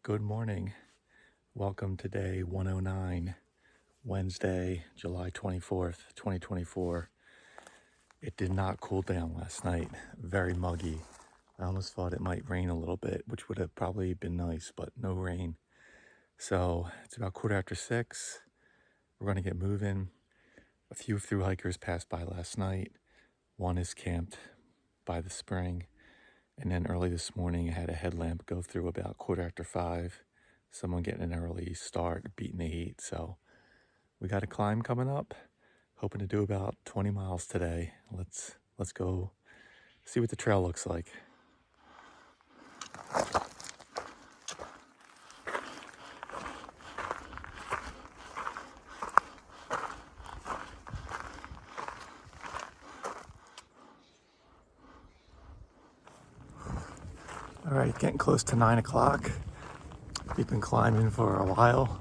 Good morning. Welcome to day 109, Wednesday, July 24th, 2024. It did not cool down last night. Very muggy. I almost thought it might rain a little bit, which would have probably been nice, but no rain. So it's about 6:15. We're going to get moving. A few thru-hikers passed by last night. One is camped by the spring. And then early this morning, I had a headlamp go through about 5:15. Someone getting an early start, beating the heat. So we got a climb coming up. Hoping to do about 20 miles today. Let's go see what the trail looks like. All right, getting close to 9 o'clock. We've been climbing for a while.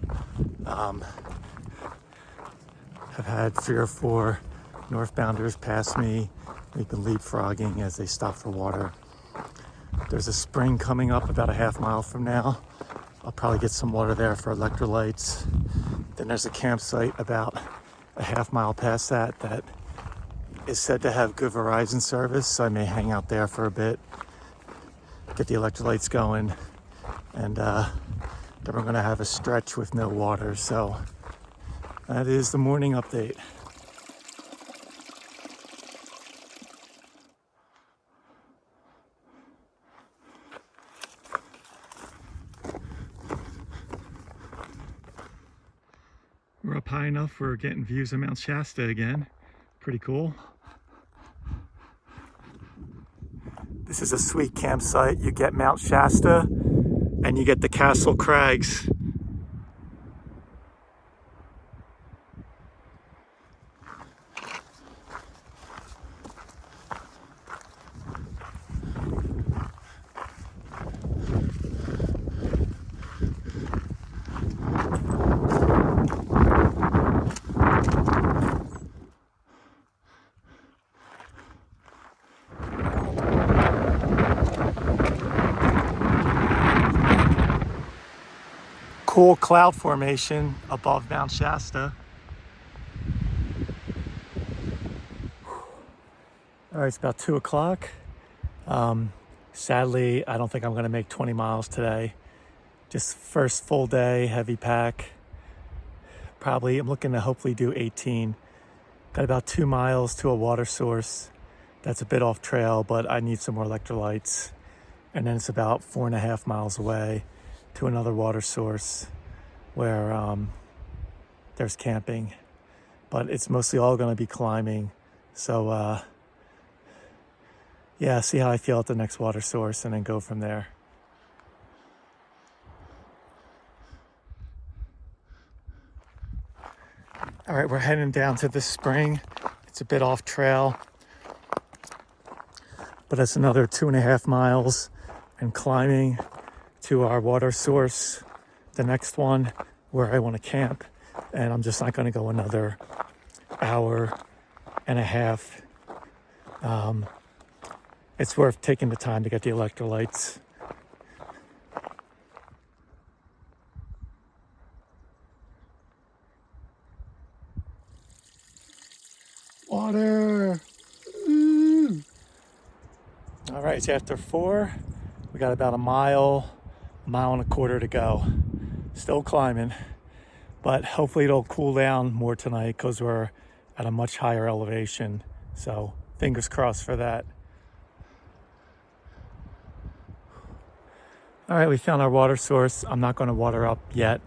Have had 3 or 4 northbounders pass me. We've been leapfrogging as they stop for water. There's a spring coming up about a half mile from now. I'll probably get some water there for electrolytes. Then there's a campsite about a half mile past that is said to have good Verizon service, so I may hang out there for a bit, get the electrolytes going, and then we're going to have a stretch with no water. So that is the morning update. We're up high enough, we're getting views of Mount Shasta again. Pretty cool. This is a sweet campsite. You get Mount Shasta and you get the Castle Crags. Cool cloud formation above Mount Shasta. All right, it's about 2 o'clock. Sadly, I don't think I'm going to make 20 miles today. Just first full day, heavy pack. Probably, I'm looking to hopefully do 18. Got about 2 miles to a water source. That's a bit off trail, but I need some more electrolytes. And then it's about 4.5 miles away to another water source where there's camping. But it's mostly all going to be climbing. So, yeah, see how I feel at the next water source and then go from there. All right, we're heading down to the spring. It's a bit off trail, but it's another 2.5 miles and climbing to our water source, the next one where I want to camp. And I'm just not going to go another hour and a half. It's worth taking the time to get the electrolytes. Water! Ooh. All right, it's after 4. We got about a mile and a quarter to go. Still climbing, but hopefully it'll cool down more tonight because we're at a much higher elevation. So fingers crossed for that. All right, we found our water source. I'm not going to water up yet.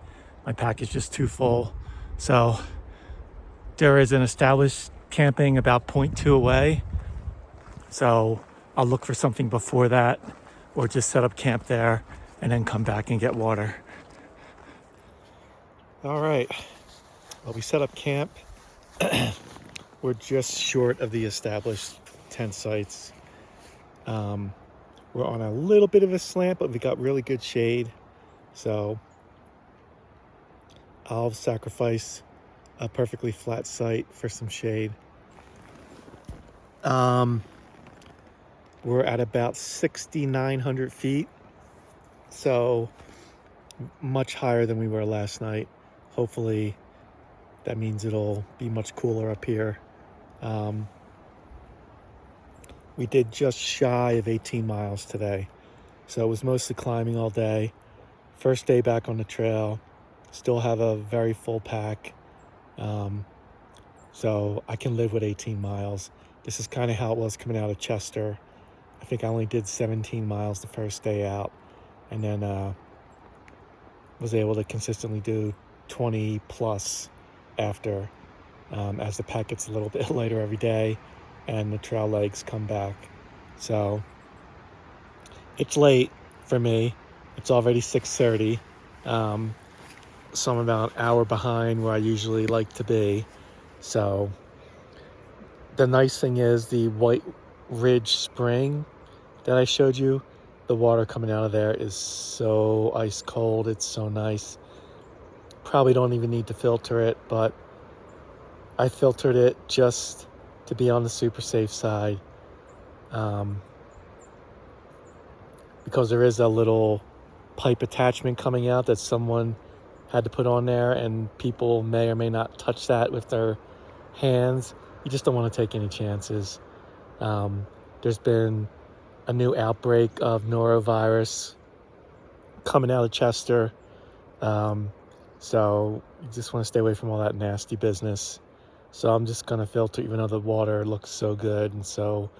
My pack is just too full. So there is an established camping about 0.2 away. So I'll look for something before that or just set up camp there and then come back and get water. All right, well, we set up camp. We're just short of the established tent sites. We're on a little bit of a slant, but we got really good shade. So I'll sacrifice a perfectly flat site for some shade. We're at about 6,900 feet. So much higher than we were last night. Hopefully that means it'll be much cooler up here. We did just shy of 18 miles today, so it was mostly climbing all day. First day back on the trail, still have a very full pack, so I can live with 18 miles. This is kind of how it was coming out of Chester. I think I only did 17 miles the first day out, and then was able to consistently do 20 plus after, as the pack gets a little bit lighter every day and the trail legs come back. So it's late for me. It's already 6:30. So I'm about an hour behind where I usually like to be. So the nice thing is the White Ridge Spring that I showed you, the water coming out of there is so ice cold. It's so nice. Probably don't even need to filter it, but I filtered it just to be on the super safe side, because there is a little pipe attachment coming out that someone had to put on there, and people may or may not touch that with their hands. You just don't want to take any chances. There's been a new outbreak of norovirus coming out of Chester, so you just want to stay away from all that nasty business. So I'm just gonna filter, even though the water looks so good, and so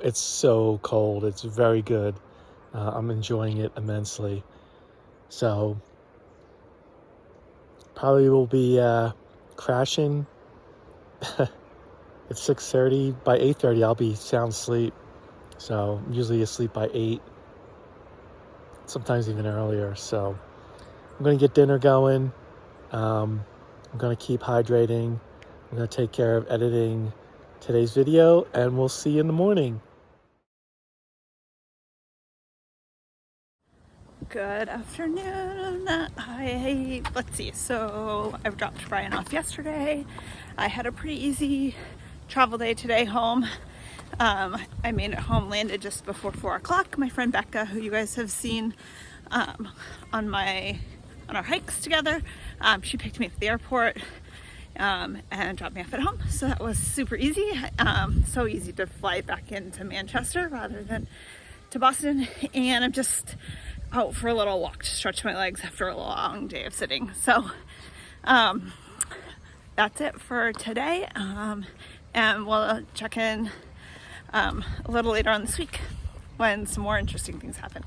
it's so cold. It's very good. I'm enjoying it immensely. So probably will be crashing at 6:30. By 8:30 I'll be sound asleep. So I'm usually asleep by 8, sometimes even earlier. So I'm gonna get dinner going. I'm gonna keep hydrating. I'm gonna take care of editing today's video, and we'll see you in the morning. Good afternoon. Let's see. So I dropped Brian off yesterday. I had a pretty easy travel day today home. I made it home, landed just before 4 o'clock. My friend Becca, who you guys have seen on our hikes together, she picked me up at the airport and dropped me off at home. So that was super easy. So easy to fly back into Manchester rather than to Boston. And I'm just out for a little walk to stretch my legs after a long day of sitting. So that's it for today. And we'll check in a little later on this week when some more interesting things happen.